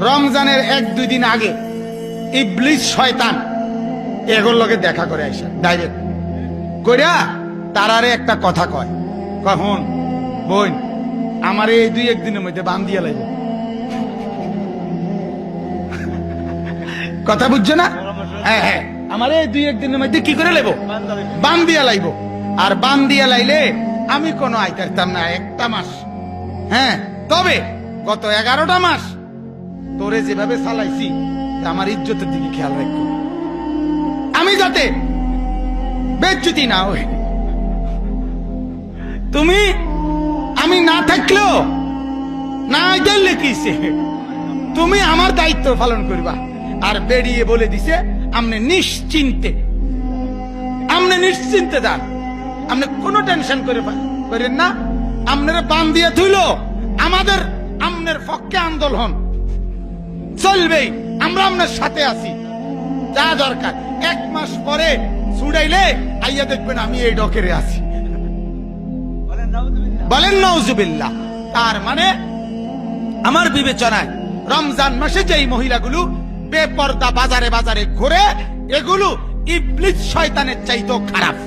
রমজানের 1-2 দিন আগে ইবলিস শয়তান এগুলোর লগে দেখা করে আইসা ডাইরেক্ট কইরা তারারে একটা কথা কয়, কখন বোন আমার এই 2-1 দিনের মধ্যে বান্ধিয়া লাইব। কথা বুঝছো না? হ্যাঁ হ্যাঁ, আমার এই 2-1 দিনের মধ্যে কি করে লাইব? বান্ধিয়া লাইব। আর বান্ধিয়া লাইলে আমি কোনো আইতাম না 1টা মাস। হ্যাঁ, তবে গত 11টা মাস তোরে যেভাবে চালাইছি আমার ইজ্জতের দিকে খেয়াল রাখবো, আমি যাতে বেজ্জতি না হই। তুমি আমি না থাকলেও না আইলে কিসে, তুমি আমার দায়িত্ব পালন করবা। আর বেরিয়ে বলে দিছে আমনে নিশ্চিন্তে যান, আপনি কোনো টেনশন করেন না। আপনারা বান দিয়ে থইল আমাদের আমনের পক্ষে আন্দোলন চলবেই, আমরা আপনার সাথে আছি, যা দরকার। 1 মাস পরে ছুড়াইলে আইয়া দেখবেন আমি এই ডকেরে আছি। বলেন নাউজুবিল্লাহ। তার মানে আমার বিবেচনায় রমজান মাসে যেই মহিলাগুলো বেপরদা বাজারে বাজারে ঘুরে, এগুলো ইবলিস শয়তানের চাইতেও খারাপ।